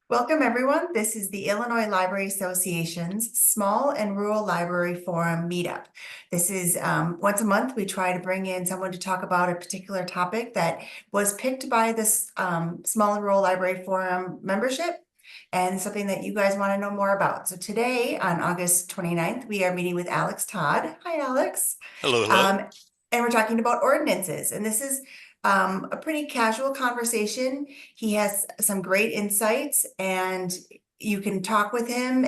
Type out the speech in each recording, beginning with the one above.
Welcome, everyone. This is the Illinois Library Association's Small and Rural Library Forum Meetup. This is once a month, we try to bring in someone to talk about a particular topic that was picked by this Small and Rural Library Forum membership and something that you guys want to know more about. So today, on August 29th, we are meeting with Alex Todd. Hi, Alex. Hello, hello. Um, and we're talking about ordinances. And this is a pretty casual conversation. He has some great insights and you can talk with him,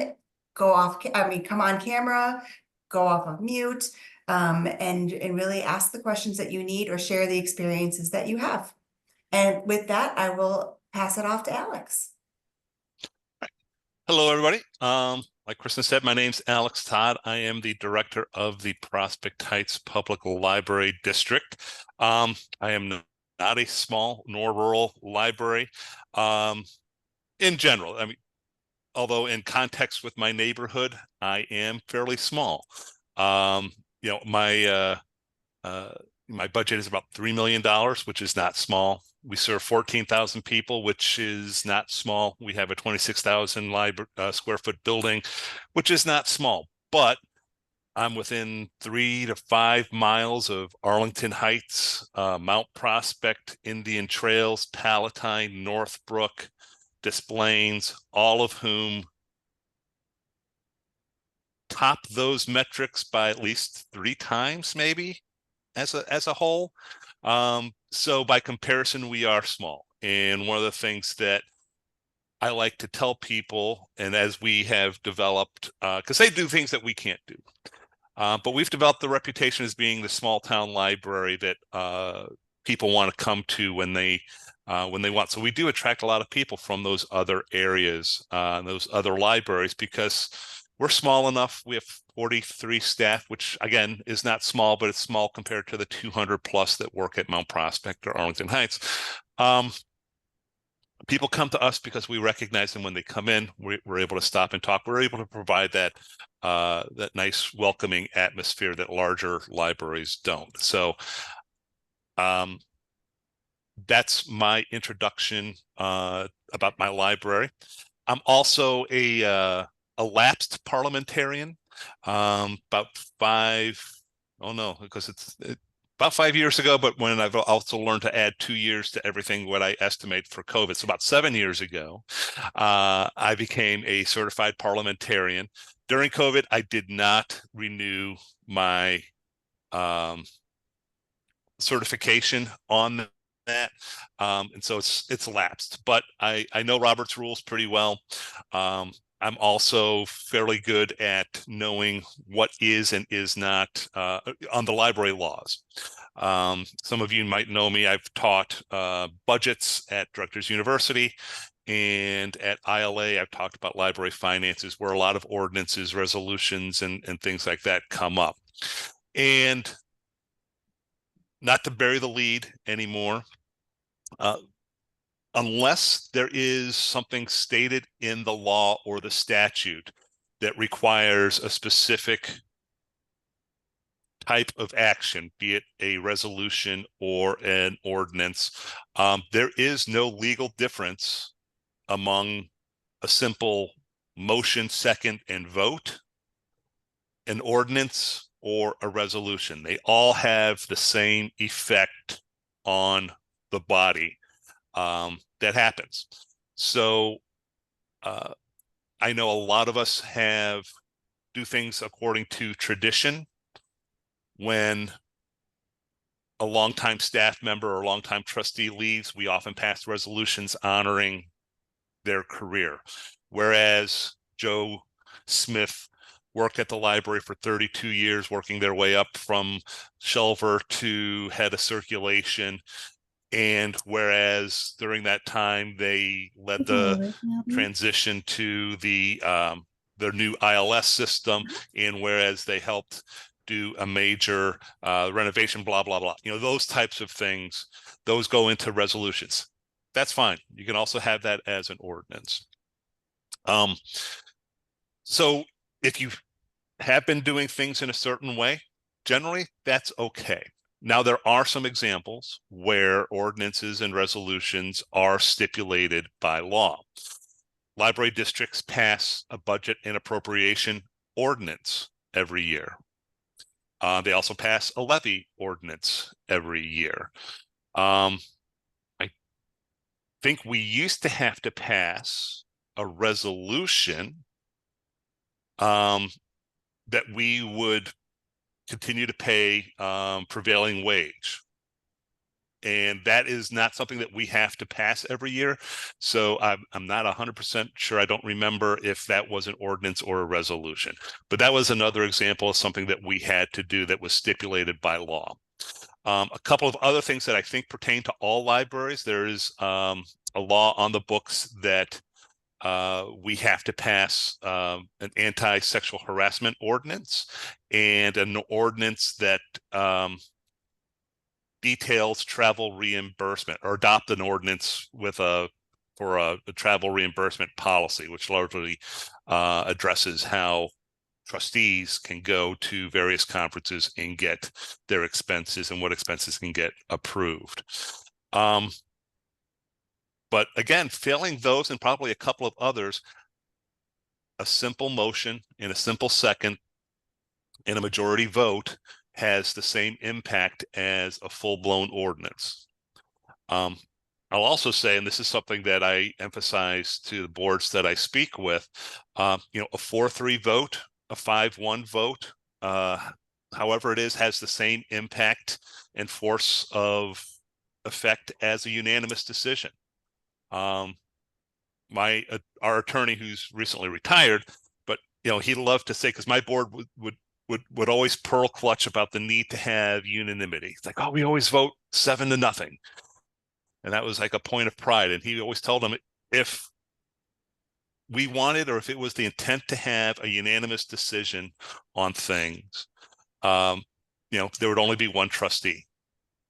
come on camera, go off of mute, and really ask the questions that you need or share the experiences that you have. And with that, I will pass it off to Alex. Hello, everybody. Like Kristen said, my name's Alex Todd. I am the director of the Prospect Heights Public Library District. I am not a small nor rural library. In general, I mean, although in context with my neighborhood, I am fairly small. You know, my budget is about $3 million, which is not small. We serve 14,000 people, which is not small. We have a 26,000 square foot building, which is not small. But I'm within 3 to 5 miles of Arlington Heights, Mount Prospect, Indian Trails, Palatine, Northbrook, Des Plaines, all of whom top those metrics by at least 3 times, maybe as a whole. So by comparison, we are small. And one of the things that I like to tell people, and as we have developed, because they do things that we can't do, but we've developed the reputation as being the small town library that people want to come to when they want. So we do attract a lot of people from those other areas, those other libraries, because we're small enough. We have 43 staff, which again is not small, but it's small compared to the 200 plus that work at Mount Prospect or Arlington Heights. People come to us because we recognize them when they come in. We're able to stop and talk. We're able to provide that nice, welcoming atmosphere that larger libraries don't. So that's my introduction about my library. I'm also a lapsed parliamentarian. About about 5 years ago, but when I've also learned to add 2 years to everything what I estimate for COVID. So about 7 years ago, I became a certified parliamentarian. During COVID, I did not renew my certification on that. And so it's lapsed, but I know Robert's rules pretty well. I'm also fairly good at knowing what is and is not on the library laws. Some of you might know me. I've taught budgets at Directors University, and at ILA, I've talked about library finances, where a lot of ordinances, resolutions, and things like that come up. And not to bury the lead anymore, unless there is something stated in the law or the statute that requires a specific type of action, be it a resolution or an ordinance, there is no legal difference among a simple motion, second, and vote, an ordinance, or a resolution. They all have the same effect on the body. That happens. So I know a lot of us do things according to tradition. When a longtime staff member or longtime trustee leaves, we often pass resolutions honoring their career. Whereas Joe Smith worked at the library for 32 years, working their way up from shelver to head of circulation. And whereas during that time, they led the transition to their new ILS system, and whereas they helped do a major renovation, blah, blah, blah. You know, those types of things, those go into resolutions. That's fine. You can also have that as an ordinance. So if you have been doing things in a certain way, generally, that's okay. Now, there are some examples where ordinances and resolutions are stipulated by law. library districts pass a budget and appropriation ordinance every year. They also pass a levy ordinance every year. I think we used to have to pass a resolution that we would continue to pay prevailing wage. And that is not something that we have to pass every year. So I'm not 100% sure. I don't remember if that was an ordinance or a resolution. But that was another example of something that we had to do that was stipulated by law. A couple of other things that I think pertain to all libraries. There is a law on the books that we have to pass an anti-sexual harassment ordinance and an ordinance that details travel reimbursement, or adopt an ordinance with for a travel reimbursement policy, which largely addresses how trustees can go to various conferences and get their expenses and what expenses can get approved. But again, failing those and probably a couple of others, a simple motion in a simple second and a majority vote has the same impact as a full-blown ordinance. I'll also say, and this is something that I emphasize to the boards that I speak with, a 4-3 vote, a 5-1 vote, however it is, has the same impact and force of effect as a unanimous decision. Our attorney, who's recently retired, but he'd love to say, because my board would always pearl clutch about the need to have unanimity. It's like, oh, we always vote 7-0. And that was like a point of pride. And he always told them, if we wanted, or if it was the intent to have a unanimous decision on things, there would only be one trustee.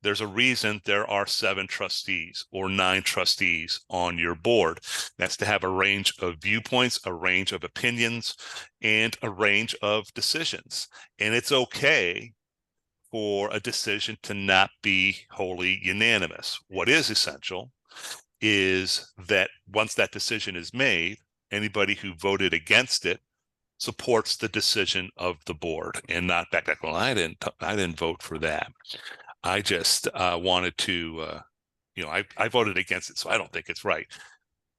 There's a reason there are 7 trustees or 9 trustees on your board. That's to have a range of viewpoints, a range of opinions, and a range of decisions. And it's okay for a decision to not be wholly unanimous. What is essential is that once that decision is made, anybody who voted against it supports the decision of the board and not back like, well, I didn't vote for that. I just wanted to, I voted against it, so I don't think it's right.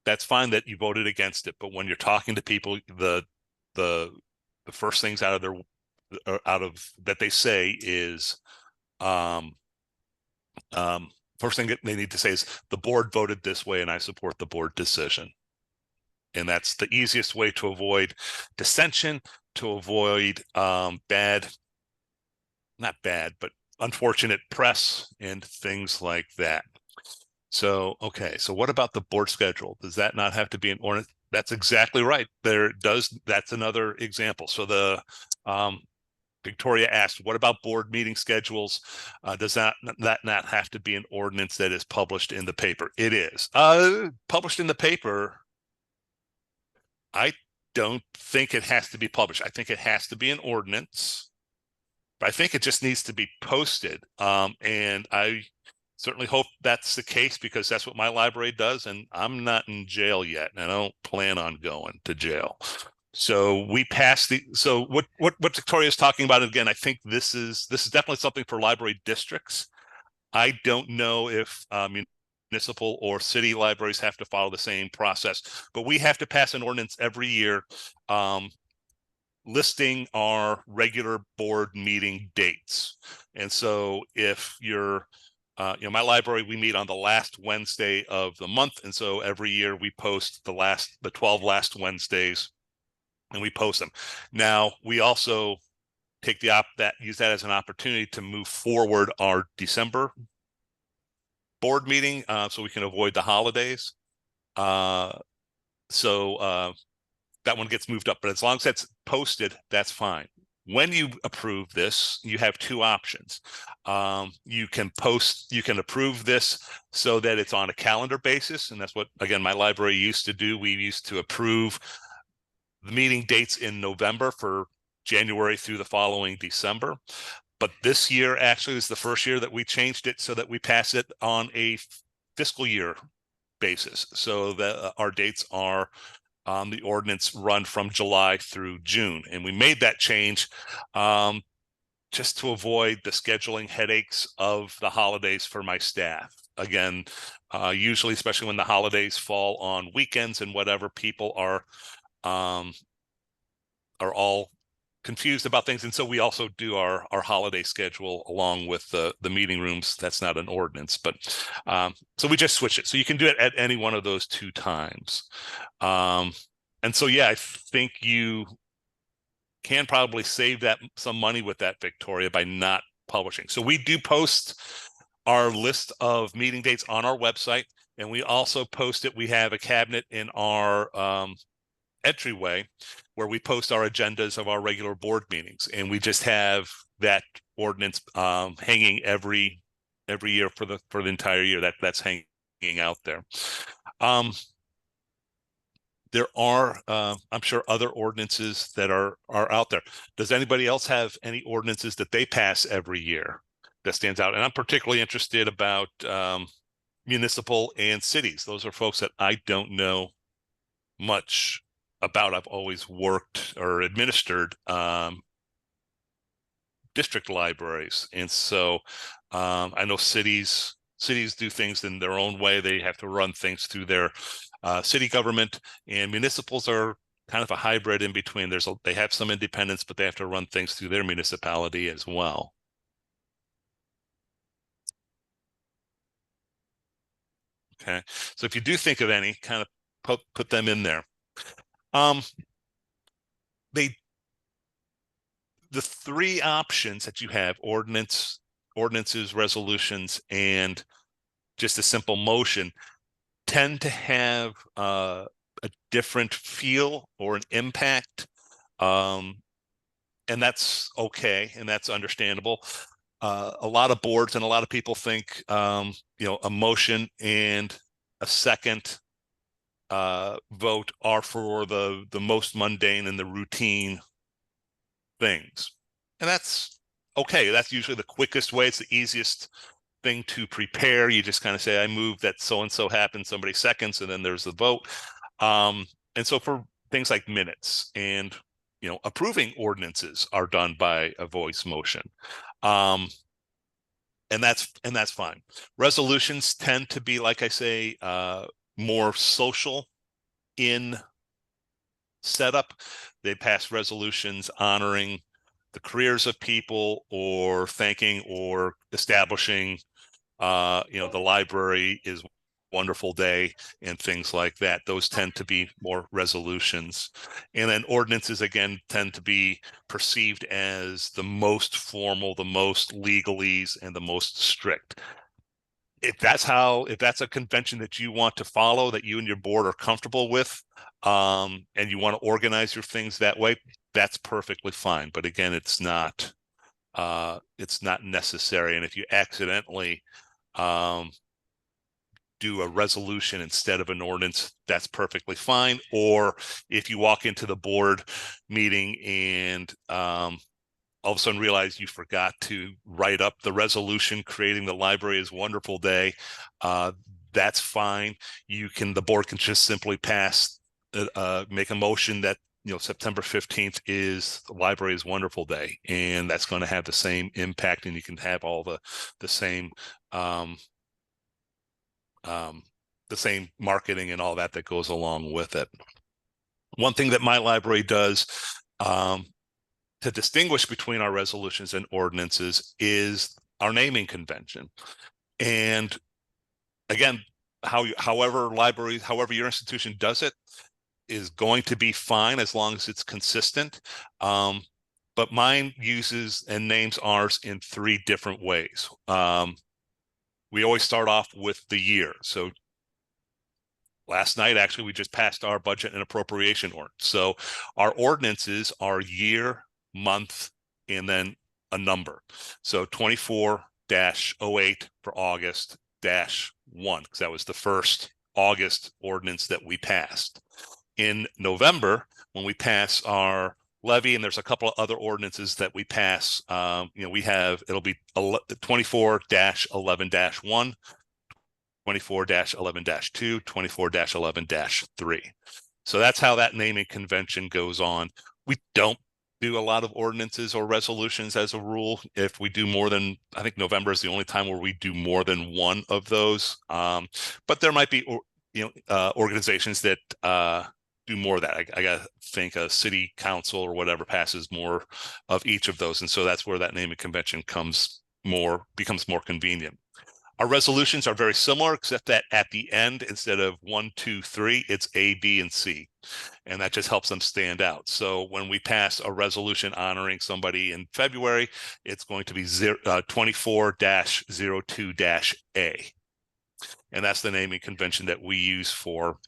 That's fine that you voted against it, but when you're talking to people, the first things out of that they say is, first thing that they need to say is, the board voted this way, and I support the board decision. And that's the easiest way to avoid dissension, to avoid but unfortunate press and things like that. So, okay. So what about the board schedule? Does that not have to be an ordinance? That's exactly right. That's another example. So the Victoria asked, what about board meeting schedules? Does that not have to be an ordinance that is published in the paper? It is. Published in the paper, I don't think it has to be published. I think it has to be an ordinance. But I think it just needs to be posted. And I certainly hope that's the case, because that's what my library does. And I'm not in jail yet, and I don't plan on going to jail. So we passed so what Victoria is talking about, again, I think this is definitely something for library districts. I don't know if municipal or city libraries have to follow the same process, but we have to pass an ordinance every year listing our regular board meeting dates. And so if you're, my library, we meet on the last Wednesday of the month. And so every year we post the 12 last Wednesdays, and we post them. Now, we also take use that as an opportunity to move forward our December board meeting, so we can avoid the holidays. So that one gets moved up, but as long as that's posted, that's fine. When you approve this, you have 2 options. You can approve this so that it's on a calendar basis. And that's what, again, my library used to do. We used to approve the meeting dates in November for January through the following December. But this year actually is the first year that we changed it so that we pass it on a fiscal year basis, so that our dates are the ordinance run from July through June. And we made that change just to avoid the scheduling headaches of the holidays for my staff. Again, usually, especially when the holidays fall on weekends and whatever, people are all confused about things. And so we also do our holiday schedule along with the meeting rooms. That's not an ordinance, but so we just switch it. So you can do it at any one of those 2 times. And so, yeah, I think you can probably save that some money with that, Victoria, by not publishing. So we do post our list of meeting dates on our website, and we also post it. We have a cabinet in our entryway where we post our agendas of our regular board meetings, and we just have that ordinance hanging every year for the entire year. That's hanging out there. There are, I'm sure, other ordinances that are out there. Does anybody else have any ordinances that they pass every year that stands out? And I'm particularly interested about municipal and cities. Those are folks that I don't know much about. I've always worked or administered district libraries, and so I know cities do things in their own way. They have to run things through their city government, and municipals are kind of a hybrid in between. They have some independence, but they have to run things through their municipality as well. Okay, so if you do think of any, kind of put them in there. The 3 options that you have: ordinances, resolutions, and just a simple motion, tend to have a different feel or an impact, and that's okay, and that's understandable. A lot of boards and a lot of people think a motion and a second vote are for the most mundane and the routine things, and that's okay. That's usually the quickest way. It's the easiest thing to prepare. You just kind of say, I move that so and so happens, somebody seconds, and then there's the vote. And so for things like minutes and approving ordinances are done by a voice motion, and that's fine. Resolutions tend to be, like I say, more social in setup. They pass resolutions honoring the careers of people, or thanking or establishing the library is wonderful day and things like that. Those tend to be more resolutions. And then ordinances, again, tend to be perceived as the most formal, the most legalese, and the most strict. If that's a convention that you want to follow, that you and your board are comfortable with, and you want to organize your things that way, that's perfectly fine. But again, it's not necessary. And if you accidentally do a resolution instead of an ordinance, that's perfectly fine. Or if you walk into the board meeting and all of a sudden realize you forgot to write up the resolution creating the library is wonderful day, that's fine. The board can just simply make a motion that September 15th is the library is wonderful day, and that's going to have the same impact, and you can have all the same marketing and all that goes along with it. One thing that my library does to distinguish between our resolutions and ordinances is our naming convention. And again, however your institution does it is going to be fine as long as it's consistent. But mine uses and names ours in 3 different ways. We always start off with the year. So last night, actually, we just passed our budget and appropriation ordinance. So our ordinances are year, month, and then a number. So 24-08 for August -1, because that was the first August ordinance that we passed. In November, when we pass our levy, and there's a couple of other ordinances that we pass, it'll be 24-11-1, 24-11-2, 24-11-3. So that's how that naming convention goes on. We don't do a lot of ordinances or resolutions as a rule. If we do more than, I think November is the only time where we do more than one of those. But there might be, organizations that do more of that. I gotta think a city council or whatever passes more of each of those, and so that's where that naming convention becomes more convenient. Our resolutions are very similar, except that at the end, instead of 1, 2, 3, it's A, B, and C. And that just helps them stand out. So when we pass a resolution honoring somebody in February, it's going to be 24-02-A. And that's the naming convention that we use for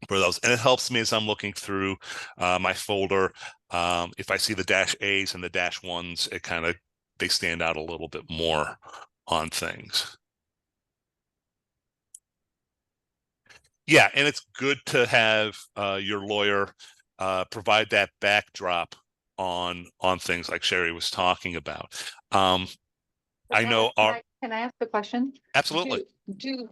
those. And it helps me as I'm looking through my folder. If I see the -A's and the -1s, they stand out a little bit more on things. Yeah, and it's good to have your lawyer provide that backdrop on things like Sherry was talking about. I know Can I ask a question? absolutely. Do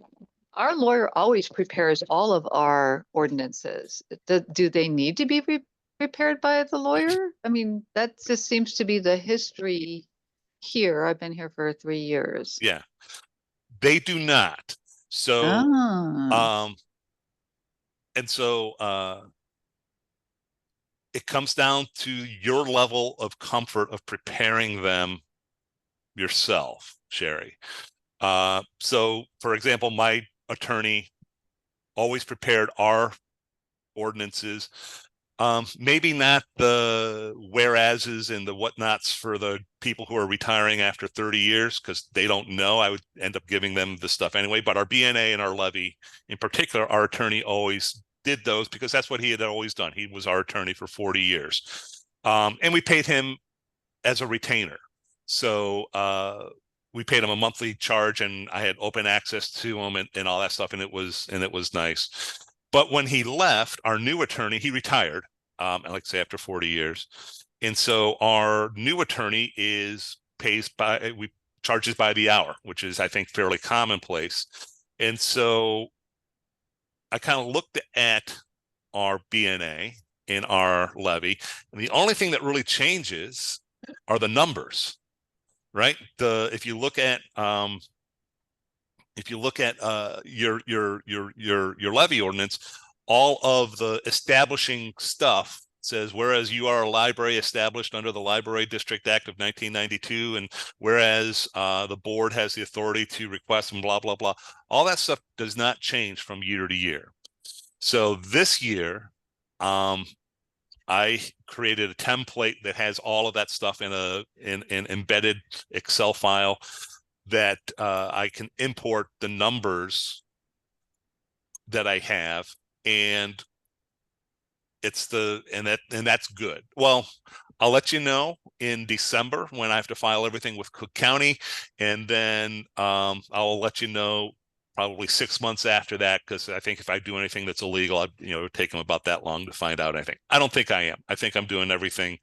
our lawyer always prepares all of our ordinances? Do they need to be prepared by the lawyer? I mean, that just seems to be the history here. I've been here for 3 years. Yeah, they do not. So, Ah, and so it comes down to your level of comfort of preparing them yourself, Sherry. So, for example, my attorney always prepared our ordinances. Maybe not the whereases and the whatnots for the people who are retiring after 30 years, because they don't know. I would end up giving them the stuff anyway. But our BNA and our levy, in particular, our attorney always did those because that's what he had always done. He was our attorney for 40 years. And we paid him as a retainer. So we paid him a monthly charge, and I had open access to him and all that stuff, and it was nice. But when he left, our new attorney, he retired, I like to say after 40 years. And so our new attorney charges by the hour, which is, I think, fairly commonplace. And so I kind of looked at our BNA in our levy, and the only thing that really changes are the numbers, right? If you look at your levy ordinance, all of the establishing stuff says, whereas you are a library established under the Library District Act of 1992, and whereas the board has the authority to request and blah, blah, blah, all that stuff does not change from year to year. So this year, I created a template that has all of that stuff in an embedded Excel file that I can import the numbers that I have, and that's good. Well, I'll let you know in December when I have to file everything with Cook County, and then I'll let you know probably 6 months after that, because I think if I do anything that's illegal, it would take them about that long to find out. I don't think I am. I think I'm doing everything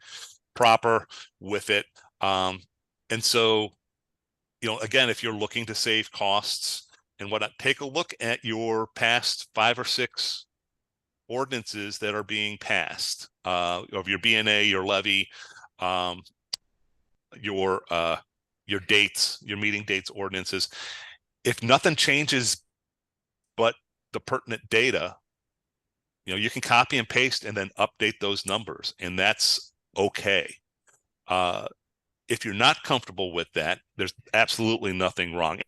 proper with it. And so, again, if you're looking to save costs and whatnot, take a look at your past 5 or 6 ordinances that are being passed, of your BNA, your levy, your dates, your meeting dates ordinances. If nothing changes but the pertinent data, you can copy and paste and then update those numbers, and that's okay. If you're not comfortable with that, there's absolutely nothing wrong.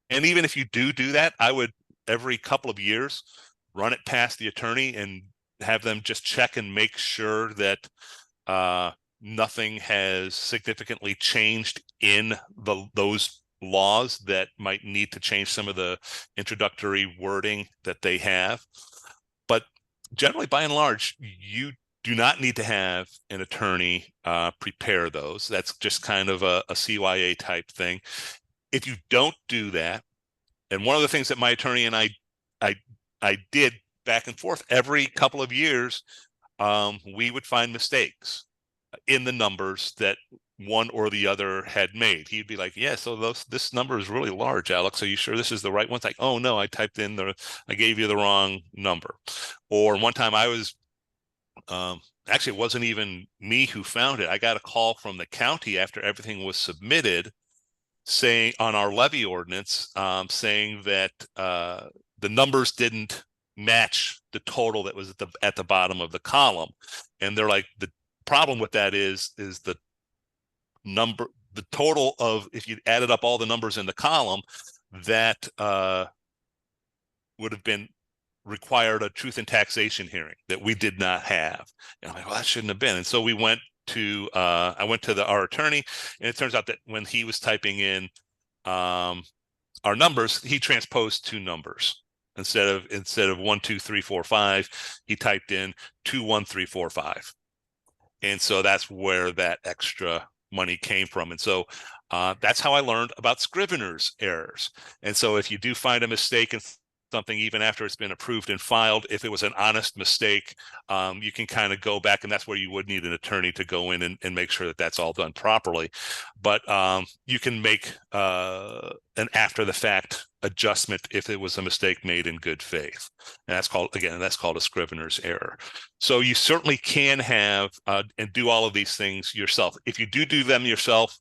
And even if you do that, I would, every couple of years, run it past the attorney and have them just check and make sure that nothing has significantly changed in those laws that might need to change some of the introductory wording that they have. But generally, by and large, you do not need to have an attorney prepare those. That's just kind of a CYA type thing. If you don't do that, and one of the things that my attorney and I did back and forth every couple of years, we would find mistakes in the numbers that one or the other had made. He'd be like, yeah, so this number is really large, Alex. Are you sure this is the right one? It's like, oh no, I gave you the wrong number. Or one time I was, actually, it wasn't even me who found it. I got a call from the county after everything was submitted saying on our levy ordinance, saying that the numbers didn't match the total that was at the bottom of the column. And they're like, the problem with that is the total of, if you added up all the numbers in the column, that would have been required a truth and taxation hearing that we did not have. And I'm like, well, that shouldn't have been. And so I went to our attorney, and it turns out that when he was typing in our numbers, he transposed two numbers. Instead of 1, 2, 3, 4, 5, he typed in 2, 1, 3, 4, 5. And so that's where that extra money came from. And so that's how I learned about scrivener's errors. And so if you do find a mistake in something, even after it's been approved and filed, if it was an honest mistake, you can kind of go back, and that's where you would need an attorney to go in and make sure that that's all done properly. But you can make an after the fact adjustment if it was a mistake made in good faith. And that's called a scrivener's error. So you certainly can have and do all of these things yourself. If you do them yourself,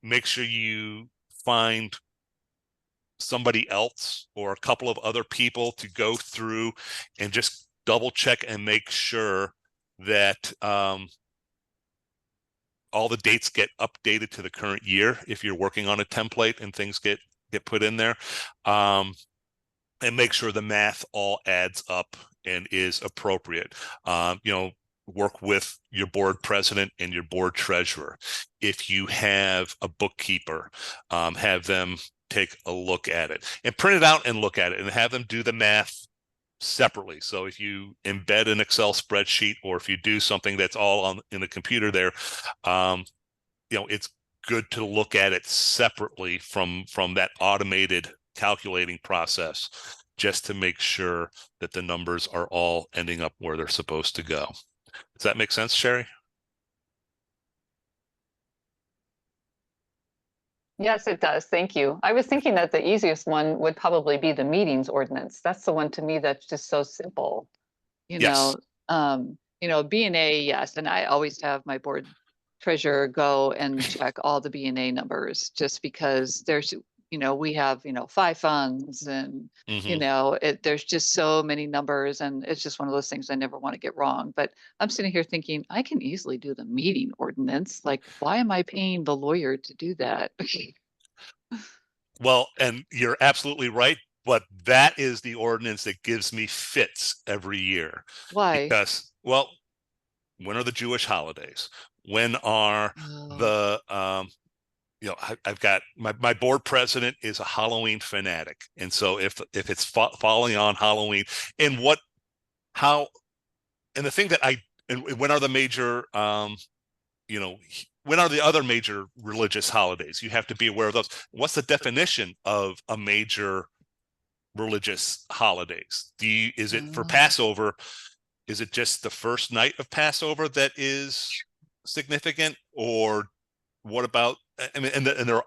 make sure you find somebody else or a couple of other people to go through and just double check and make sure that all the dates get updated to the current year if you're working on a template and things get put in there, and make sure the math all adds up and is appropriate. Work with your board president and your board treasurer. If you have a bookkeeper, have them take a look at it and print it out and look at it and have them do the math separately. So if you embed an Excel spreadsheet, or if you do something that's all in the computer there, it's good to look at it separately from that automated calculating process, just to make sure that the numbers are all ending up where they're supposed to go. Does that make sense, Sherry? Yes, it does. Thank you. I was thinking that the easiest one would probably be the meetings ordinance. That's the one to me that's just so simple. Yes. B&A, yes. And I always have my board treasurer go and check all the B&A numbers, just because there's, we have, 5 funds, and, there's just so many numbers, and it's just one of those things I never want to get wrong. But I'm sitting here thinking, I can easily do the meeting ordinance. Like, why am I paying the lawyer to do that? Well, and you're absolutely right, but that is the ordinance that gives me fits every year. Why? Because, well, when are the Jewish holidays? When are the I've got my board president is a Halloween fanatic, and so if it's falling on Halloween, and the thing that when are the major when are the other major religious holidays? You have to be aware of those. What's the definition of a major religious holidays? Is it for Passover? Is it just the first night of Passover that is significant, or what about? I mean,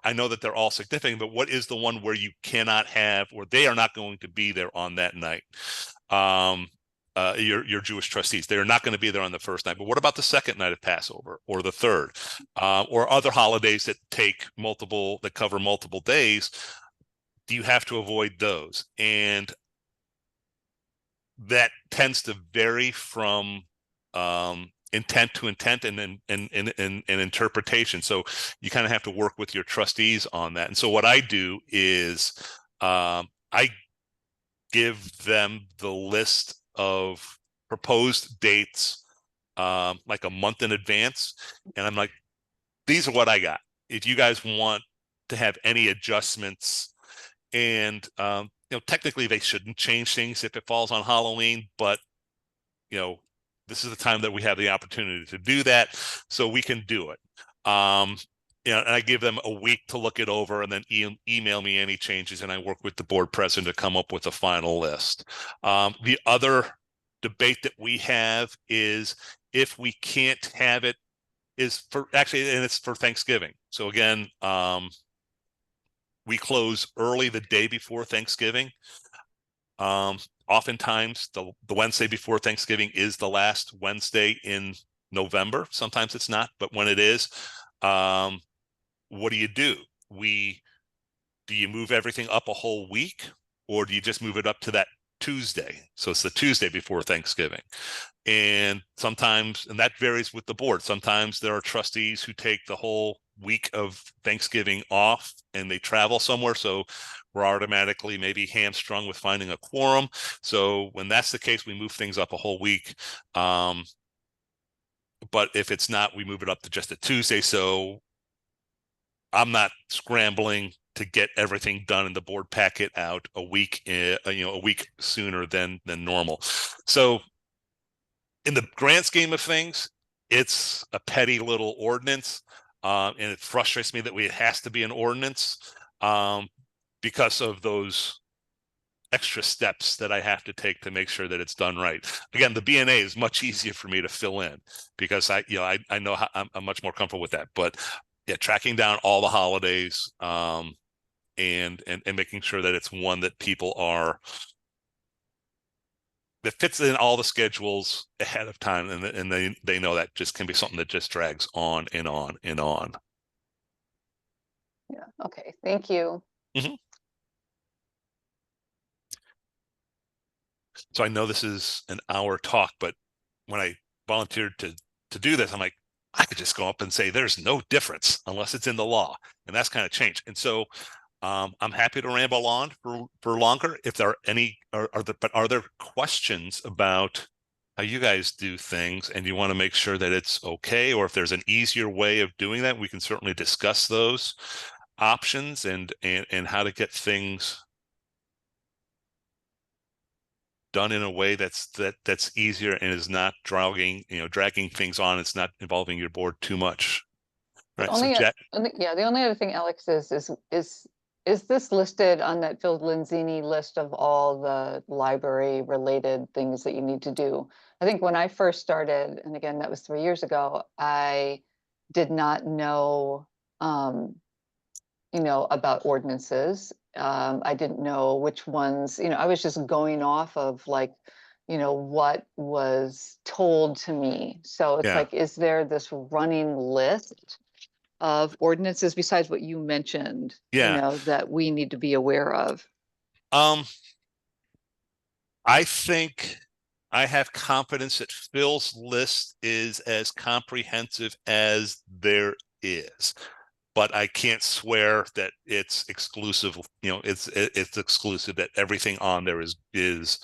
I know that they're all significant, but what is the one where you cannot have, or they are not going to be there on that night? Your Jewish trustees, they're not going to be there on the first night. But what about the second night of Passover, or the third, or other holidays that cover multiple days? Do you have to avoid those? And that tends to vary from intent to intent and interpretation. So you kind of have to work with your trustees on that. And so what I do is I give them the list of proposed dates like a month in advance, and I'm like, these are what I got. If you guys want to have any adjustments, and technically they shouldn't change things if it falls on Halloween, but this is the time that we have the opportunity to do that, so we can do it. And I give them a week to look it over, and then email me any changes, and I work with the board president to come up with a final list. The other debate that we have is, if we can't have it is for actually, and it's for Thanksgiving. So again, we close early the day before Thanksgiving. Oftentimes the Wednesday before Thanksgiving is the last Wednesday in November. Sometimes it's not, but when it is, what do you do? Do you move everything up a whole week, or do you just move it up to that Tuesday? So it's the Tuesday before Thanksgiving. And sometimes, and that varies with the board. Sometimes there are trustees who take the whole week of Thanksgiving off and they travel somewhere. So we're automatically maybe hamstrung with finding a quorum. So when that's the case, we move things up a whole week. But if it's not, we move it up to just a Tuesday. So I'm not scrambling to get everything done in the board packet out a week, a week sooner than normal. So in the grand scheme of things, it's a petty little ordinance, and it frustrates me that it has to be an ordinance because of those extra steps that I have to take to make sure that it's done right. Again, the BNA is much easier for me to fill in because I know how I'm much more comfortable with that. But yeah, tracking down all the holidays and making sure that it's one that people are that fits in all the schedules ahead of time, and they know that just can be something that just drags on and on and on. Yeah, okay, thank you. So I know this is an hour talk, but when I volunteered to do this, I'm like, I could just go up and say there's no difference unless it's in the law, and that's kind of changed. And so I'm happy to ramble on for longer. If there are any, are there questions about how you guys do things, and you want to make sure that it's okay, or if there's an easier way of doing that, we can certainly discuss those options and how to get things done in a way that's easier and is not dragging things on. It's not involving your board too much. Right. So Jack, Yeah, the only other thing, Alex, is this listed on that Phil Lenzini list of all the library related things that you need to do? I think when I first started, and again, that was 3 years ago, I did not know, about ordinances. I didn't know which ones, I was just going off of like, what was told to me. So it's Yeah. like, is there this running list of ordinances besides what you mentioned, Yeah. that we need to be aware of? I think I have confidence that Phil's list is as comprehensive as there is, but I can't swear that it's exclusive. It's exclusive, that everything on there is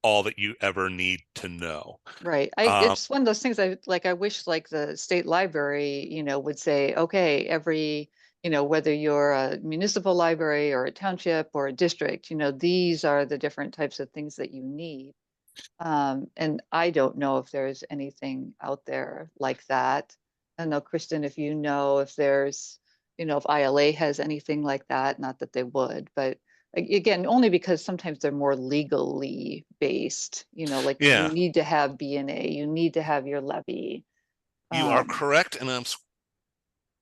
all that you ever need to know. Right. It's one of those things I wish like the state library, would say, okay, every, whether you're a municipal library or a township or a district, these are the different types of things that you need. And I don't know if there's anything out there like that. I don't know, Kristen, if you know if there's, if ILA has anything like that, not that they would, but again, only because sometimes they're more legally based, like you Yeah, need to have BNA, you need to have your levy. you are correct, and I'm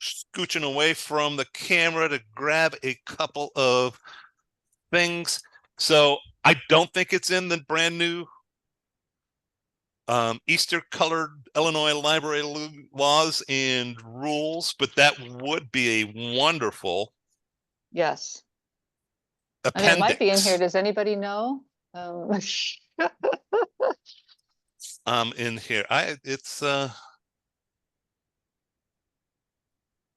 scooching away from the camera to grab a couple of things. So I don't think it's in the brand new Easter colored Illinois library laws and rules, but that would be a wonderful Yes. appendix. I mean, it might be in here. Does anybody know? In here, it's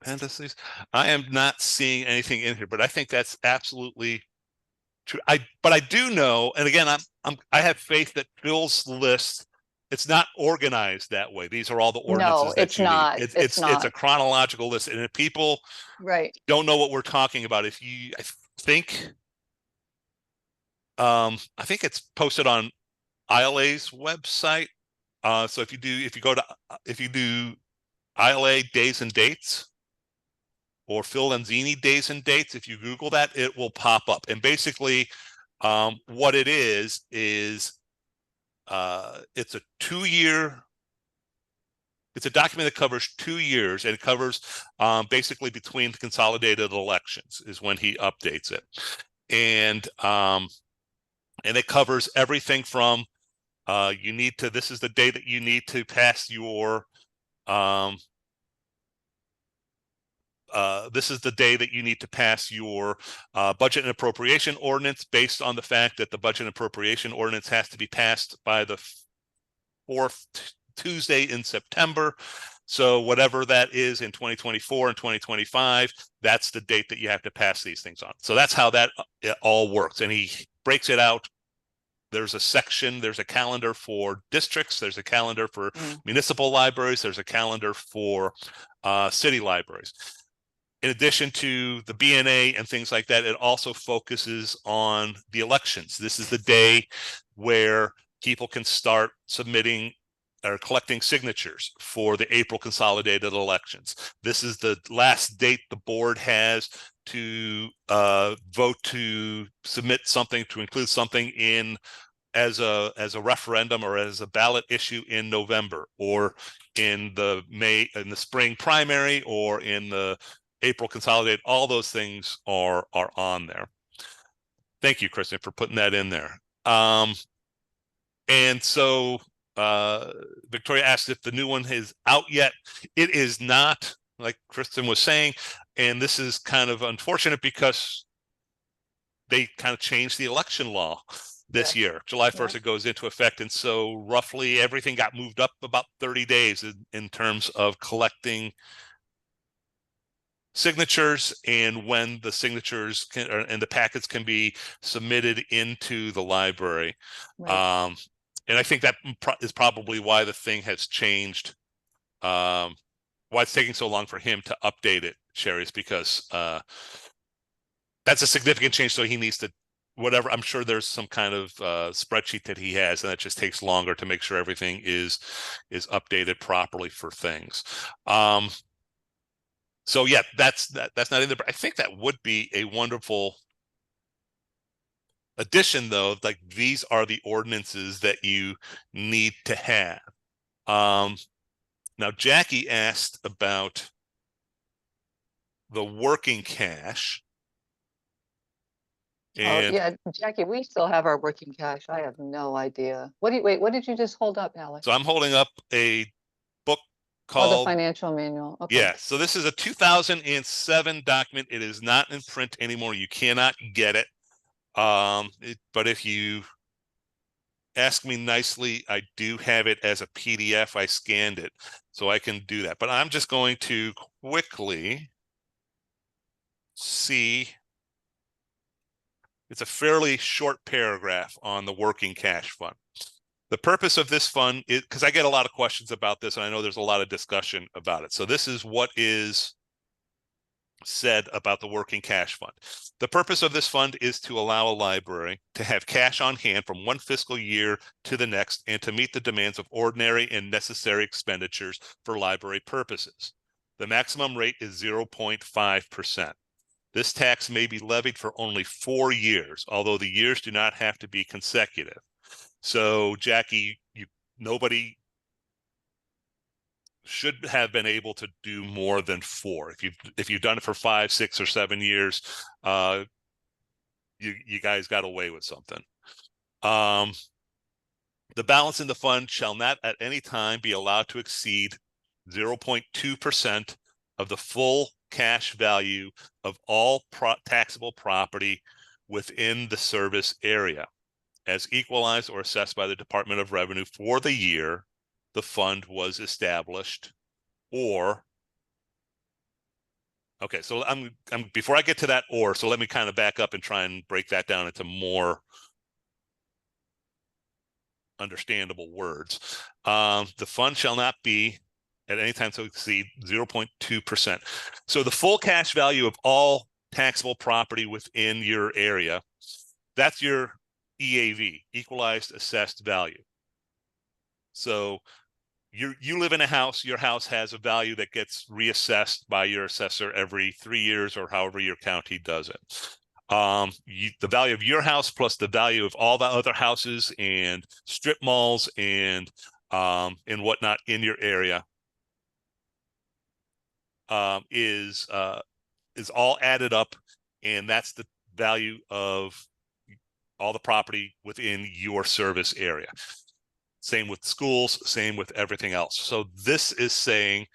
appendices. I am not seeing anything in here, but I think that's absolutely true. But I do know, and again, I have faith that Phil's list, it's not organized that way. These are all the ordinances that it's you not. need. It's It's a not. chronological list, and if people Right. don't know what we're talking about, I think it's posted on ILA's website. So if you do ILA days and dates, or Phil Lenzini days and dates, if you Google that, it will pop up. And basically, what it is it's a 2-year. it's a document that covers 2 years, and it covers basically between the consolidated elections is when he updates it. And it covers everything from this is the day that you need to pass your this is the day that you need to pass your budget and appropriation ordinance, based on the fact that the budget and appropriation ordinance has to be passed by the 4th Tuesday in September. So whatever that is in 2024 and 2025, that's the date that you have to pass these things on. So that's how that it all works. And he breaks it out. There's a section, there's a calendar for districts, there's a calendar for municipal libraries, there's a calendar for city libraries. In addition to the BNA and things like that, it also focuses on the elections. This is the day where people can start submitting or collecting signatures for the April consolidated elections. This is the last date the board has to vote to submit something, to include something in as a referendum or as a ballot issue in November, or in the spring primary, or in the April consolidated. All those things are on there. Thank you, Kristen, for putting that in there. And so Victoria asked if the new one is out yet. It is not, like Kristen was saying, and this is kind of unfortunate because they kind of changed the election law this year. July 1st, it goes into effect. And so roughly everything got moved up about 30 days in terms of collecting signatures and when the signatures and the packets can be submitted into the library. Right. And I think that is probably why the thing has changed. Why it's taking so long for him to update it, Sherry, is because that's a significant change. So he needs to, whatever, I'm sure there's some kind of spreadsheet that he has, and it just takes longer to make sure everything is updated properly for things. So yeah, that's not in there, but I think that would be a wonderful addition, though. Like, these are the ordinances that you need to have. Now Jackie asked about the working cash. And yeah, Jackie, we still have our working cash. I have no idea. What did you just hold up, Alex? so I'm holding up a book Oh, the called financial manual. Okay. Yeah, so this is a 2007 document. It is not in print anymore. You cannot get it. But if you ask me nicely, I do have it as a PDF. I scanned it, so I can do that. But I'm just going to quickly see. It's a fairly short paragraph on the working cash fund. The purpose of this fund is, because I get a lot of questions about this, and I know there's a lot of discussion about it. So this is what is said about the working cash fund. The purpose of this fund is to allow a library to have cash on hand from one fiscal year to the next, and to meet the demands of ordinary and necessary expenditures for library purposes. The maximum rate is 0.5%. This tax may be levied for only 4 years, although the years do not have to be consecutive. So, Jackie, nobody should have been able to do more than 4. If you've done it for 5, 6, or 7 years, you guys got away with something. The balance in the fund shall not at any time be allowed to exceed 0.2% of the full cash value of all taxable property within the service area, as equalized or assessed by the Department of Revenue for the year the fund was established. Or, okay, so I'm before I get to that, so let me kind of back up and try and break that down into more understandable words. The fund shall not be at any time to exceed 0.2%. So the full cash value of all taxable property within your area, that's your EAV, equalized assessed value. So you live in a house, your house has a value that gets reassessed by your assessor every 3 years, or however your county does it. The value of your house plus the value of all the other houses and strip malls and whatnot in your area is all added up, and that's the value of all the property within your service area. Same with schools, same with everything else. So this is saying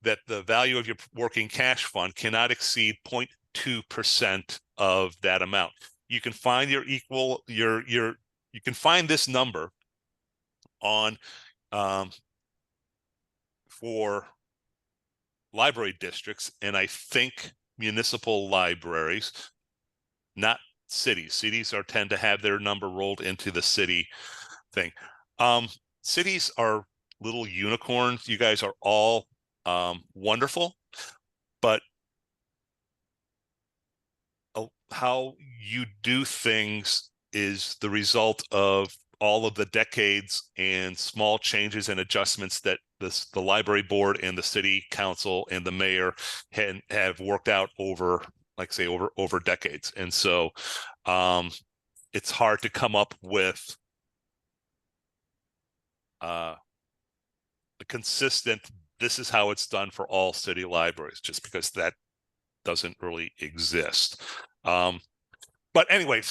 that the value of your working cash fund cannot exceed 0.2% of that amount. You can find you can find this number on for library districts, and I think municipal libraries, not cities. Cities tend to have their number rolled into the city thing. Cities are little unicorns. You guys are all wonderful, but how you do things is the result of all of the decades and small changes and adjustments that the library board and the city council and the mayor have worked out over, like say, over decades. And so it's hard to come up with a consistent, this is how it's done for all city libraries, just because that doesn't really exist. But anyway,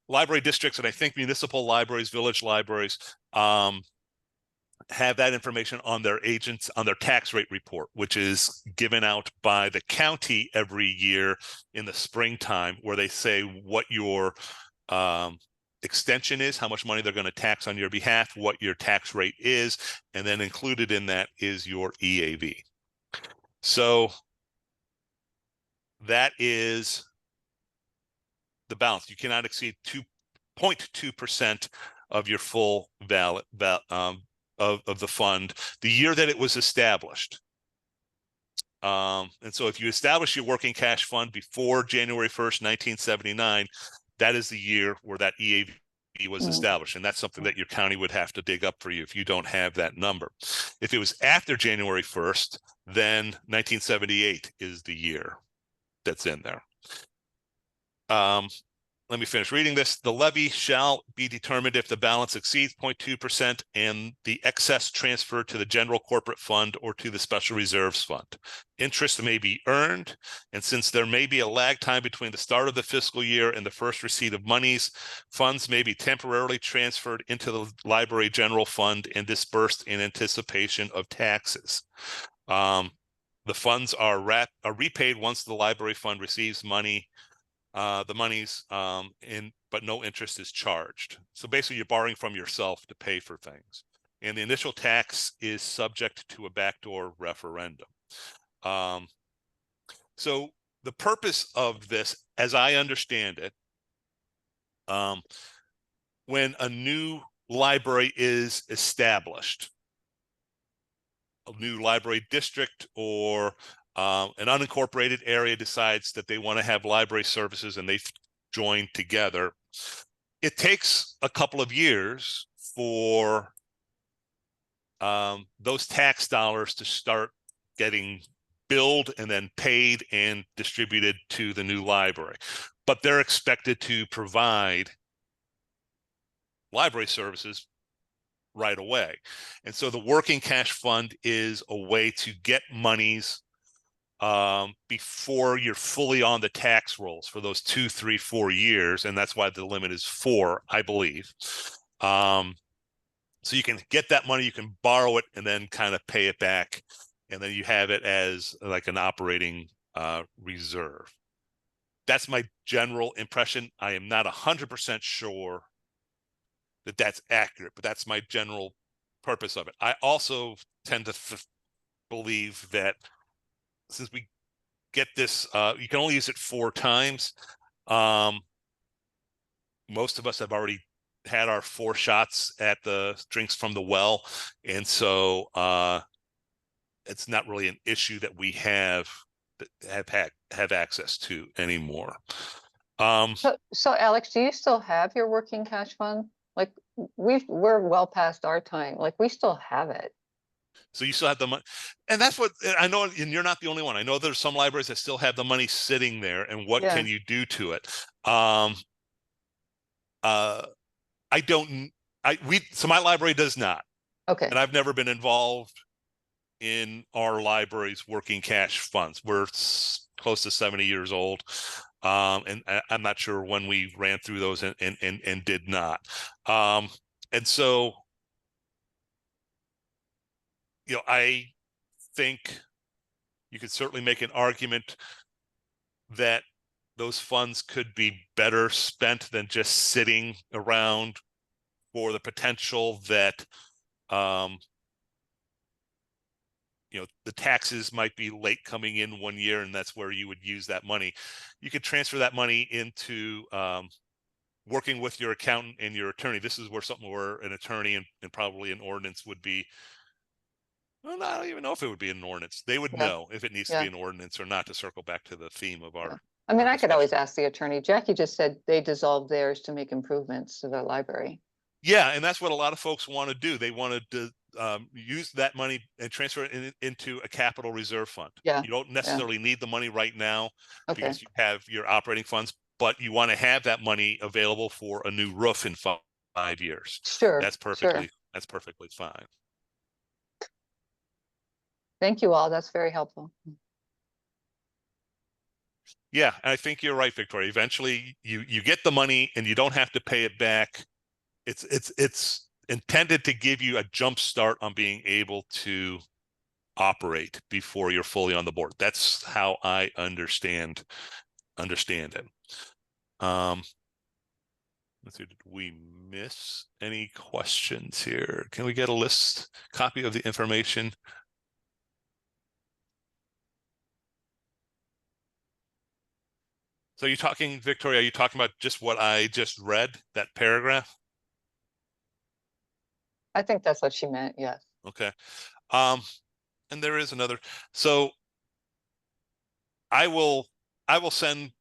library districts, and I think municipal libraries, village libraries, have that information on their tax rate report, which is given out by the county every year in the springtime, where they say what your extension is, how much money they're going to tax on your behalf, what your tax rate is, and then included in that is your EAV. So that is the balance. You cannot exceed 2.2% of your full of the fund the year that it was established. And so if you establish your working cash fund before January 1st, 1979, that is the year where that EAV was established. And that's something that your county would have to dig up for you if you don't have that number. If it was after January 1st, then 1978 is the year that's in there. Let me finish reading this. The levy shall be determined if the balance exceeds 0.2% and the excess transferred to the general corporate fund or to the special reserves fund. Interest may be earned, and since there may be a lag time between the start of the fiscal year and the first receipt of monies, funds may be temporarily transferred into the library general fund and dispersed in anticipation of taxes. The funds are repaid once the library fund receives money. The money's but no interest is charged. So basically you're borrowing from yourself to pay for things. And the initial tax is subject to a backdoor referendum. So the purpose of this, as I understand it, when a new library is established, a new library district or an unincorporated area decides that they want to have library services and they join together, it takes a couple of years for those tax dollars to start getting billed and then paid and distributed to the new library. But they're expected to provide library services right away. And so the working cash fund is a way to get monies before you're fully on the tax rolls for those 2, 3, 4 years. And that's why the limit is 4, I believe. So you can get that money, you can borrow it and then kind of pay it back. And then you have it as like an operating reserve. That's my general impression. I am not 100% sure that that's accurate, but that's my general purpose of it. I also tend to believe that since we get this, you can only use it 4 times. Most of us have already had our 4 shots at the drinks from the well. And so it's not really an issue that we have access to anymore. So Alex, do you still have your working cash fund? Like we're well past our time. Like we still have it. So you still have the money, and that's what I know. And you're not the only one. I know there's some libraries that still have the money sitting there. And what can you do to it? So my library does not. Okay. And I've never been involved in our library's working cash funds. We're close to 70 years old. And I'm not sure when we ran through those and did not. And so, you know, I think you could certainly make an argument that those funds could be better spent than just sitting around for the potential that, you know, the taxes might be late coming in one year, and that's where you would use that money. You could transfer that money into working with your accountant and your attorney. This is where something where an attorney and probably an ordinance would be. Well, I don't even know if it would be an ordinance. They would know if it needs to be an ordinance or not, to circle back to the theme of our. I mean, our I could always discussion. ask the attorney. Jackie just said they dissolved theirs to make improvements to the library. Yeah, and that's what a lot of folks want to do. They want to use that money and transfer it into a capital reserve fund. Yeah, You don't necessarily need the money right now Okay, because you have your operating funds, but you want to have that money available for a new roof in 5 years. sure, That's sure. perfectly fine. Thank you all. That's very helpful. Yeah, I think you're right, Victoria. Eventually, you get the money and you don't have to pay it back. It's intended to give you a jump start on being able to operate before you're fully on the board. That's how I understand it. Let's see, did we miss any questions here? Can we get a copy of the information? So you're talking, Victoria, are you talking about just what I just read, that paragraph? I think that's what she meant. Yes. Okay. And there is another. So I will send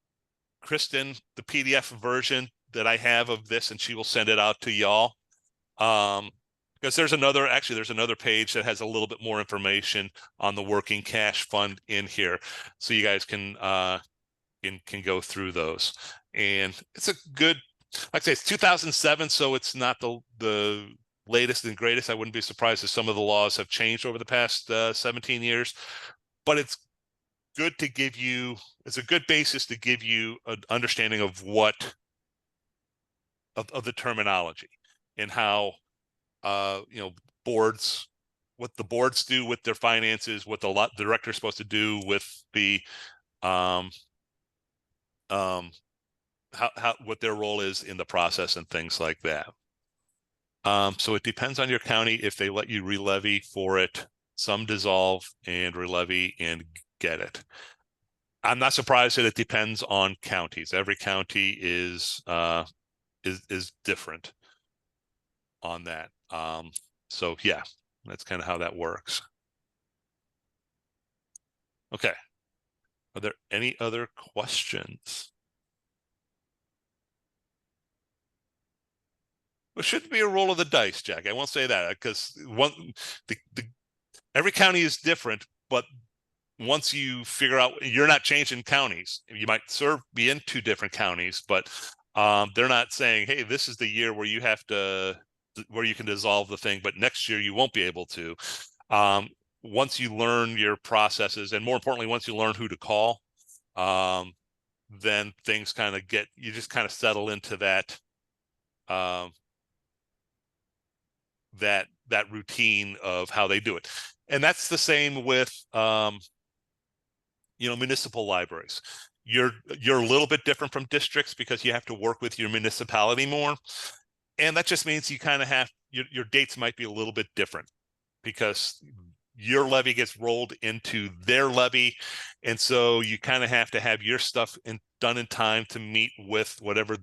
Kristen the PDF version that I have of this, and she will send it out to y'all. Because there's another page that has a little bit more information on the working cash fund in here, so you guys can go through those. And it's a good, like I say, it's 2007, so it's not the latest and greatest. I wouldn't be surprised if some of the laws have changed over the past 17 years, but it's good to give you, it's a good basis to give you an understanding of what of the terminology and how you know, what the boards do with their finances, what the director is supposed to do with the how what their role is in the process and things like that. So it depends on your county if they let you re-levy for it. Some dissolve and re-levy and get it. I'm not surprised that it depends on counties. Every county is different on that. So yeah, that's kind of how that works. Okay. Are there any other questions? It shouldn't be a roll of the dice, Jack. I won't say that because every county is different, but once you figure out you're not changing counties, you might be in 2 different counties, but they're not saying, hey, this is the year where you can dissolve the thing, but next year you won't be able to. Once you learn your processes, and more importantly, once you learn who to call, then things kind of you just kind of settle into that that routine of how they do it. And that's the same with you know, municipal libraries. You're a little bit different from districts because you have to work with your municipality more, and that just means you kind of have your dates might be a little bit different because your levy gets rolled into their levy, and so you kind of have to have your stuff done in time to meet with whatever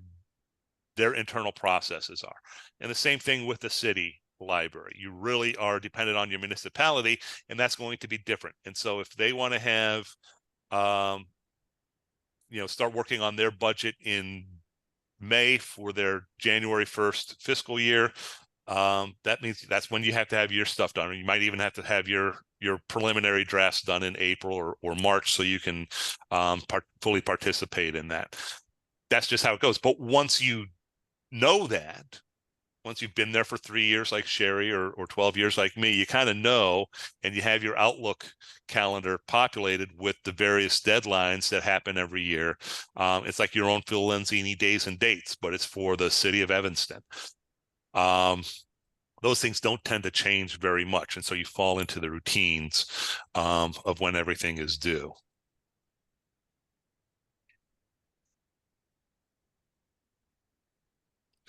their internal processes are. And the same thing with the city library. You really are dependent on your municipality, and that's going to be different. And so if they want to have you know, start working on their budget in May for their January 1st fiscal year, that means that's when you have to have your stuff done. Or you might even have to have your preliminary drafts done in April or March so you can fully participate in that. That's just how it goes. But once you know that, once you've been there for 3 years like Sherry or 12 years like me, you kind of know, and you have your Outlook calendar populated with the various deadlines that happen every year. It's like your own Phil Lenzini days and dates, but it's for the city of Evanston. Those things don't tend to change very much, and so you fall into the routines of when everything is due.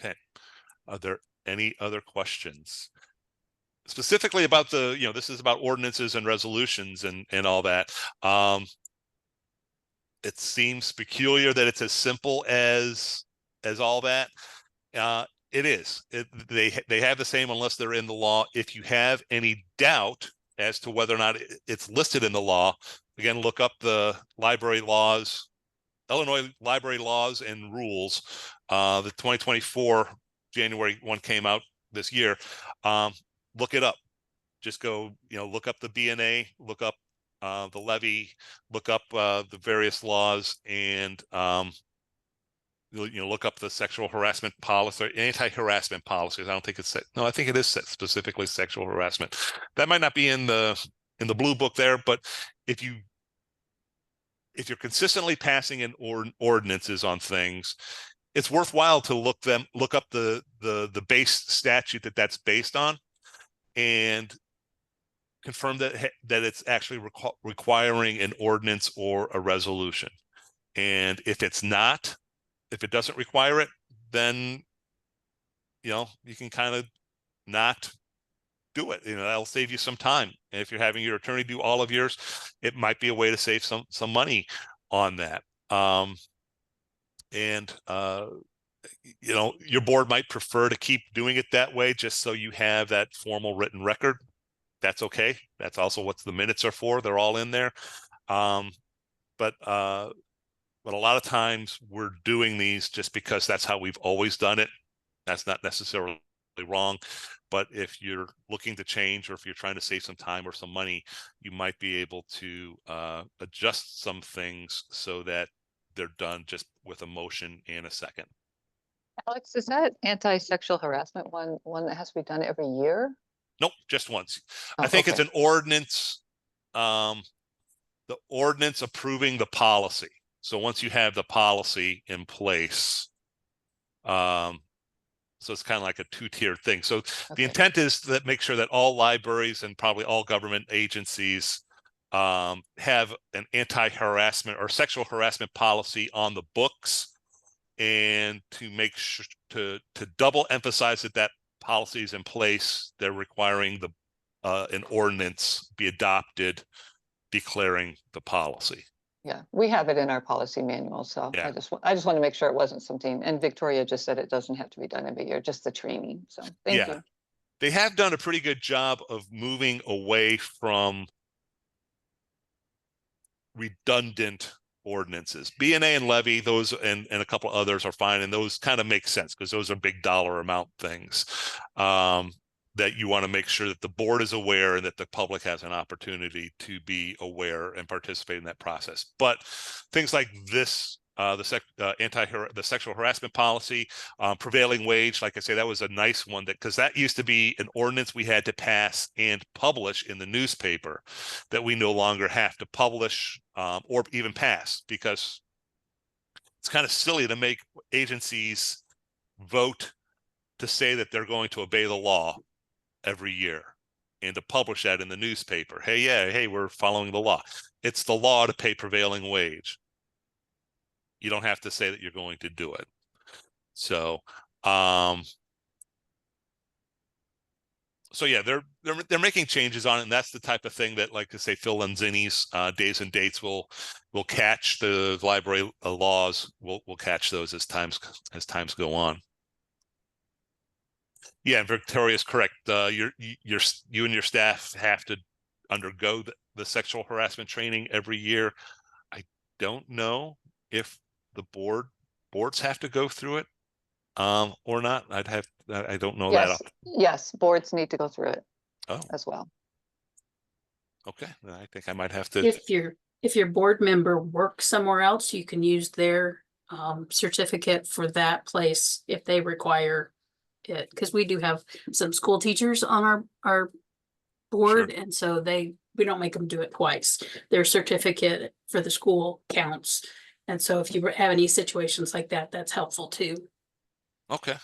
Okay. Are there any other questions? Specifically about the, this is about ordinances and resolutions and all that. It seems peculiar that it's as simple as all that. It is. They have the same unless they're in the law. If you have any doubt as to whether or not it's listed in the law, again, look up the library laws, Illinois library laws and rules. The 2024 January one came out this year. Look it up. Just go, look up the BNA, look up the levy, look up the various laws, and look up the sexual harassment policy, anti-harassment policies. I don't think it's no, I think it is specifically sexual harassment. That might not be in the blue book there, but if you're consistently passing in ordinances on things, it's worthwhile to look up the base statute that's based on, and confirm that it's actually requiring an ordinance or a resolution. And if it's not, if it doesn't require it, then you can kind of not do it. That'll save you some time. And if you're having your attorney do all of yours, it might be a way to save some money on that. Your board might prefer to keep doing it that way, just so you have that formal written record. That's okay. That's also what the minutes are for. They're all in there. But a lot of times we're doing these just because that's how we've always done it. That's not necessarily wrong. But if you're looking to change, or if you're trying to save some time or some money, you might be able to adjust some things so that they're done just with a motion and a second. Alex, is that anti-sexual harassment one that has to be done every year? Nope, just once. Oh, I think it's okay. an ordinance, the ordinance approving the policy. So once you have the policy in place, so it's kind of like a two-tiered thing. So the intent is that make sure that all libraries and probably all government agencies have an anti-harassment or sexual harassment policy on the books, and to make sure to double emphasize that policy is in place, they're requiring an ordinance be adopted declaring the policy. Yeah, we have it in our policy manual, so Yeah. I just want to make sure it wasn't something, and Victoria just said it doesn't have to be done every year, just the training, so thank you. They have done a pretty good job of moving away from redundant ordinances. BNA and levy, those and a couple others are fine, and those kind of make sense because those are big dollar amount things that you want to make sure that the board is aware and that the public has an opportunity to be aware and participate in that process. But things like this, the sexual harassment policy, prevailing wage, like I say, that was a nice one, because that used to be an ordinance we had to pass and publish in the newspaper that we no longer have to publish or even pass, because it's kind of silly to make agencies vote to say that they're going to obey the law every year and to publish that in the newspaper. Hey, we're following the law. It's the law to pay prevailing wage. You don't have to say that you're going to do it. So, yeah, they're making changes on it, and that's the type of thing that, like I say, Phil Lenzini's days and dates will catch. The library laws will catch those as times go on. Yeah, and Victoria's correct. You and your staff have to undergo the sexual harassment training every year. I don't know if the boards have to go through it or not. I don't know that. Yes, boards need to go through it as well. Okay, then I think I might have to. If your board member works somewhere else, you can use their certificate for that place if they require certificate, because we do have some school teachers on our board, and so we don't make them do it twice. Their certificate for the school counts. And so if you have any situations like that, that's helpful too. Okay.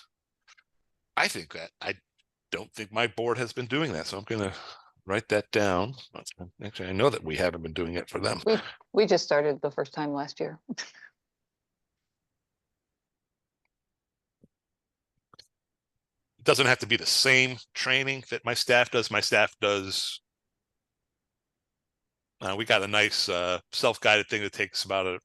I don't think my board has been doing that, so I'm gonna write that down. Actually, I know that we haven't been doing it for them. We just started the first time last year. It doesn't have to be the same training that my staff does. My staff does. We got a nice self-guided thing that takes about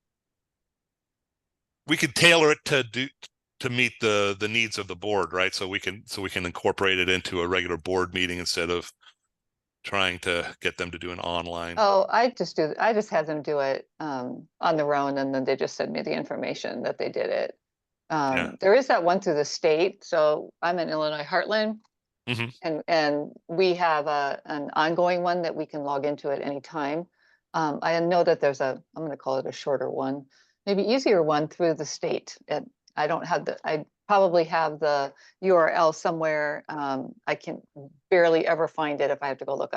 we could tailor it to meet the needs of the board, right? So we can incorporate it into a regular board meeting instead of trying to get them to do an online. Oh, I just had them do it on their own, and then they just send me the information that they did it. Yeah. There is that one through the state. So I'm in Illinois Heartland, and we have an ongoing one that we can log into at any time. I know that there's I'm going to call it a shorter one, maybe easier one through the state. I don't have I probably have the URL somewhere. I can barely ever find it if I have to go look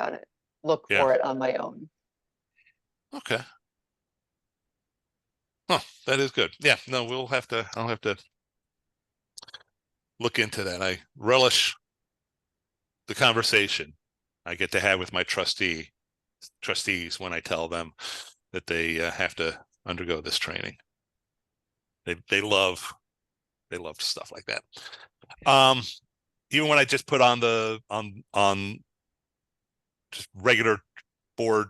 for it on my own. Okay. Huh, that is good. Yeah, no, I'll have to look into that. I relish the conversation I get to have with my trustees when I tell them that they have to undergo this training. They love stuff like that. Even when I just put on just regular board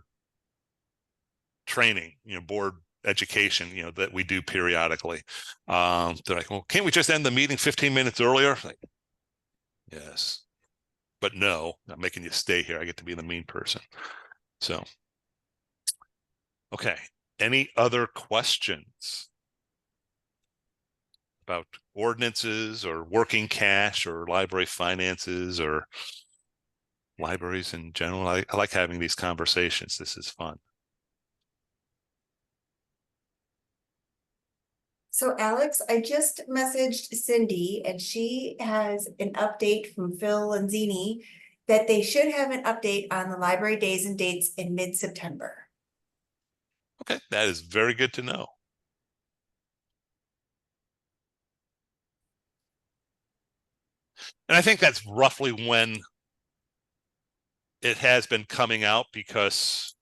training, board education, that we do periodically. They're like, well, can't we just end the meeting 15 minutes earlier? Like, yes, but no, I'm making you stay here. I get to be the mean person. So, okay. Any other questions about ordinances or working cash or library finances or libraries in general? I like having these conversations. This is fun. So Alex, I just messaged Cindy and she has an update from Phil Lanzini that they should have an update on the library days and dates in mid-September. Okay, that is very good to know. And I think that's roughly when it has been coming out, because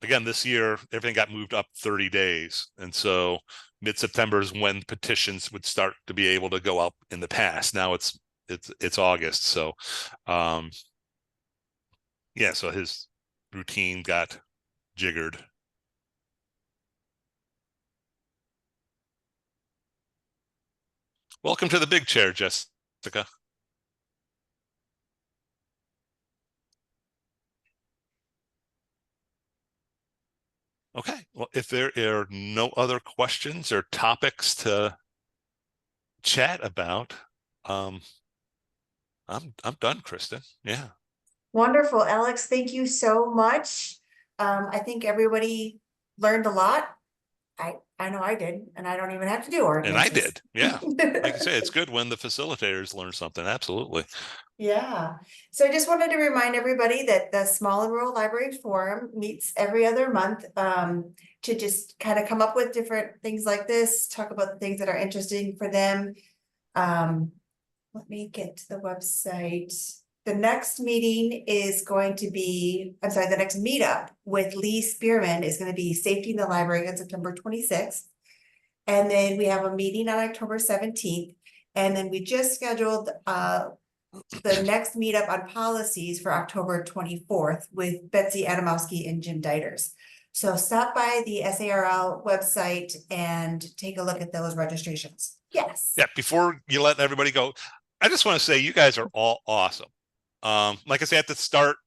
again, this year, everything got moved up 30 days. And so mid-September is when petitions would start to be able to go up in the past. Now it's August. So, yeah, so his routine got jiggered. Welcome to the big chair, Jessica. Okay, well, if there are no other questions or topics to chat about, I'm done, Kristen. Yeah. Wonderful, Alex. Thank you so much. I think everybody learned a lot. I know I did, and I don't even have to do ordinances. And I did, yeah. Like I say, it's good when the facilitators learn something. Absolutely. Yeah. So I just wanted to remind everybody that the Small and Rural Library Forum meets every other month to just kind of come up with different things like this, talk about the things that are interesting for them. Let me get to the website. The next meeting is going to be, the next meetup with Lee Spearman is going to be Safety in the Library on September 26th. And then we have a meeting on October 17th. And then we just scheduled the next meetup on policies for October 24th with Betsy Adamowski and Jim Deiters. So stop by the SARL website and take a look at those registrations. Yes. Yeah, before you let everybody go, I just want to say you guys are all awesome. Like I said at the start,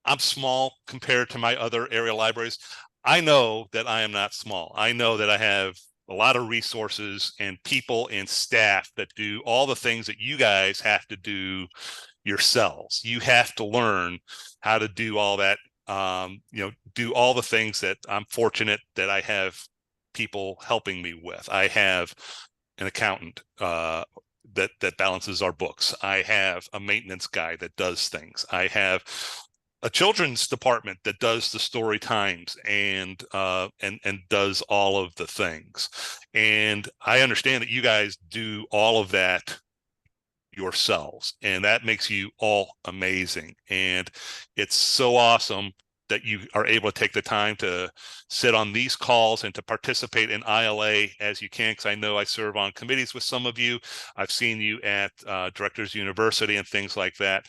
I'm small compared to my other area libraries. I know that I am not small. I know that I have a lot of resources and people and staff that do all the things that you guys have to do yourselves. You have to learn how to do all that, do all the things that I'm fortunate that I have people helping me with. I have an accountant that balances our books. I have a maintenance guy that does things. I have a children's department that does the story times and does all of the things. And I understand that you guys do all of that yourselves, and that makes you all amazing. And it's so awesome that you are able to take the time to sit on these calls and to participate in ILA as you can, because I know I serve on committees with some of you. I've seen you at Directors University and things like that.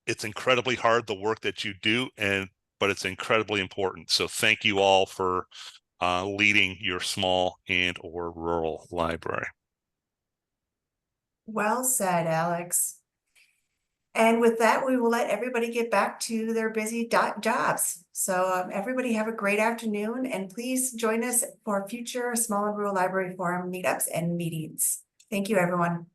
It's incredibly hard, the work that you do, but it's incredibly important. So thank you all for leading your small and or rural library. Well said, Alex. And with that, we will let everybody get back to their busy jobs. So everybody have a great afternoon, and please join us for future Small and Rural Library Forum meetups and meetings. Thank you, everyone.